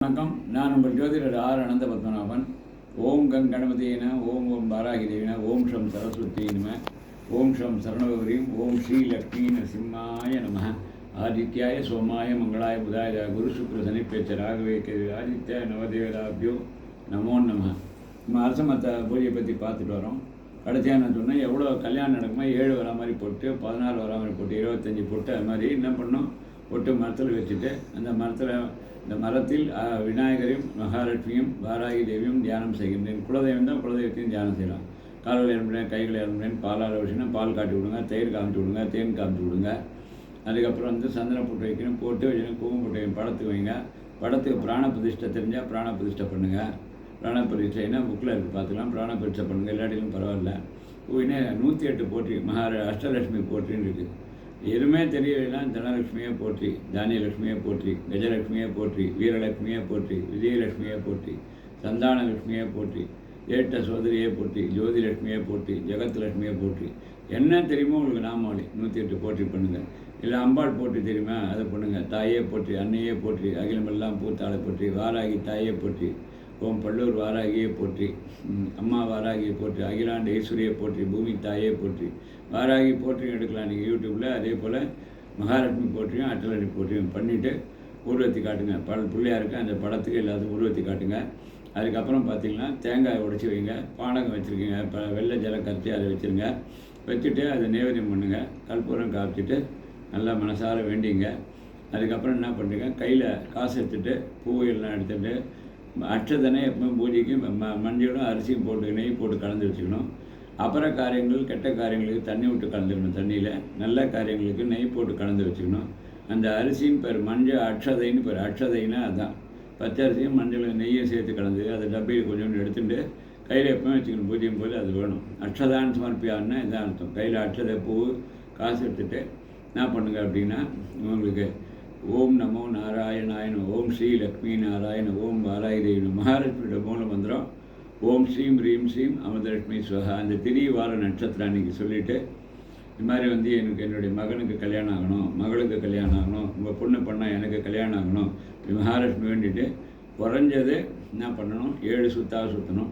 வணக்கம். நான் உங்கள் ஜோதிடர் ஆர் அனந்த பத்மநாபன். ஓம் கங் கணபதியின, ஓம் ஓம் பாராகி தேவின, ஓம் ஷம் சரஸ்வதி நம, ஓம் ஷம் சரணகௌரியும், ஓம் ஸ்ரீ லக்ஷ்மி நரசிம்மாய நம. ஆதித்யாய சோமாய மங்களாய புதாய குரு சுக்ர சனிப்பேச்ச ராகவே கேது ஆதித்ய நவதேவதாபியோ நமோ நம. நம்ம அரசமத்த பூஜையை பற்றி பார்த்துட்டு வரோம். கடைசியாக நான் சொன்னேன், எவ்வளோ கல்யாணம் நடக்குமோ 7 வரா மாதிரி போட்டு, 14 வரா மாதிரி போட்டு, 25 போட்டு, அது மாதிரி என்ன பண்ணோம், போட்டு மரத்தில் வச்சுட்டு, இந்த மரத்தில் விநாயகரையும் மகாலட்சுமியும் வாராகி தேவியும் தியானம் செய்கின்றேன். குலதெய்வம் தான், குலதெய்வத்தையும் தியானம் செய்யலாம். கால்கள் இறம்புறேன், கைகள் இறம்புறேன், பாலால் வச்சுன்னா பால் காட்டி விடுங்க, தயிர் காமிச்சு விடுங்க, தேன் காமிச்சு விடுங்க. அதுக்கப்புறம் சந்தன போட்டு வைக்கணும், போட்டு வச்சுக்கணும், குங்குமம் போட்டு வைக்கணும், படத்துக்கு வைங்க. படத்துக்கு பிராண பிரதிஷ்டை தெரிஞ்சால் பிராண பிரதிஷ்டை பண்ணுங்கள். பிராண பிரதிஷ்டைன்னா புக்கில் இருக்குது, பார்த்துக்கலாம். பிராண பிரதிஷ்டை பண்ணுங்கள், இல்லாட்டிலும் பரவாயில்ல. இன்னும் 108 போற்றி அஷ்டலட்சுமி போற்றின்னு இருக்குது. எதுவுமே தெரியலைன்னா தனலட்சுமியை போற்றி, தானியலட்சுமியை போற்றி, கஜலட்சுமியை போற்றி, வீரலட்சுமியை போற்றி, விஜயலட்சுமியை போற்றி, சந்தானலட்சுமியை போற்றி, ஏட்ட சோதரியை போற்றி, ஜோதிலட்சுமியை போற்றி, ஜெகத்லட்சுமியை போற்றி. என்ன தெரியுமோ உங்களுக்கு நாமாவளி 108 போற்றி பண்ணுங்கள். இல்லை அம்பாள் போற்றி தெரியுமா, அதை பண்ணுங்கள். தாயே போற்றி, அன்னையே போற்றி, அகிலமெல்லாம் பூத்தாளை போற்றி, வாராகி தாயே போற்றி, ஓம் பல்லூர் வாராகியை போற்றி, அம்மா வாராகியை போற்றி, அகிலாண்டு ஈஸ்வரியை போற்றி, பூமி தாயே போற்றி. வாராகி போற்றியும் எடுக்கலாம் நீங்கள் யூடியூப்பில். அதே போல் மகாலட்சுமி போற்றியும் அட்டலட்சுமி போற்றியும் பண்ணிவிட்டு ஊர்வத்தி காட்டுங்க. பிள்ளையாருக்கு அந்த படத்துக்கு எல்லாத்துக்கும் ஊர்வத்தி காட்டுங்க. அதுக்கப்புறம் பார்த்திங்கன்னா தேங்காய் உடைச்சி வைங்க. பானகம் வச்சுருக்கீங்க, வெள்ளை ஜலம் கரைச்சி அதை வச்சுருங்க. வச்சுட்டு அதை நைவேத்தியம் பண்ணுங்கள். கற்பூரம் காய்ச்சிட்டு நல்லா மனசார வேண்டிங்க. அதுக்கப்புறம் என்ன பண்ணுறீங்க, கையில் காசு எடுத்துகிட்டு பூவெல்லாம் எடுத்துகிட்டு அட்சதனை எப்பவுமே பூஜைக்கு மஞ்சளும் அரிசியும் போட்டு நெய் போட்டு கலந்து வச்சுக்கணும். அப்புறம் காரியங்கள் கெட்ட காரியங்களுக்கு தண்ணி விட்டு கலந்துக்கணும். தண்ணியில் நல்ல காரியங்களுக்கு நெய் போட்டு கலந்து வச்சுக்கணும். அந்த அரிசின்னு பேர் மஞ்சள் அட்சதைன்னு பேர். அட்சதைன்னா அதுதான் பச்சரிசியும் மஞ்சளும் நெய்யும் சேர்த்து கலந்து அதை டப்பையில் கொஞ்சோண்டு எடுத்துகிட்டு கையில் எப்பவுமே வச்சுக்கணும். பூஜையும் போது அது வேணும். அட்சதான்னு சமர்ப்பியான்னா இதான் அர்த்தம். கையில் அட்சதை பூ காசு எடுத்துகிட்டு என்ன பண்ணுங்க அப்படின்னா, உங்களுக்கு ஓம் நமோ நாராயணாயன, ஓம் ஸ்ரீ லக்ஷ்மி நாராயண, ஓம் வாராகி தேவி. மகாலட்சுமியோட மூல மந்திரம் ஓம் ஸ்ரீம் ரீம் ஸ்ரீம் அமிர்தலட்சுமி ஸ்வஹா. அந்த வார நட்சத்திரம் அன்றைக்கி சொல்லிவிட்டு, இது மாதிரி எனக்கு என்னுடைய மகனுக்கு கல்யாணம் ஆகணும், மகளுக்கு கல்யாணம் ஆகணும், உங்கள் பொண்ணு பண்ணால் எனக்கு கல்யாணம் ஆகணும், மகாலட்சுமி வேண்டிட்டு குறைஞ்சது என்ன பண்ணணும், 7 சுத்தாவது சுற்றணும்.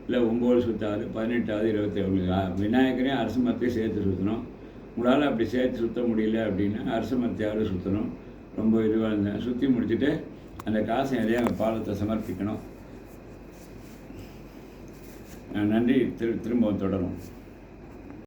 இல்லை 9 சுத்தாவது, 18வது, 27. விநாயகரையும் அரச மரத்தையும் சேர்த்து சுற்றணும். உங்களால் அப்படி சேர்த்து சுற்ற முடியல அப்படின்னா அரச மரத்தையாவது சுற்றணும். ரொம்ப இதுவாக இருந்தேன். சுற்றி முடிச்சுட்டு அந்த காசை நிறையா அங்கே பாலத்தை சமர்ப்பிக்கணும். நன்றி. திரும்பவும் தொடரும்.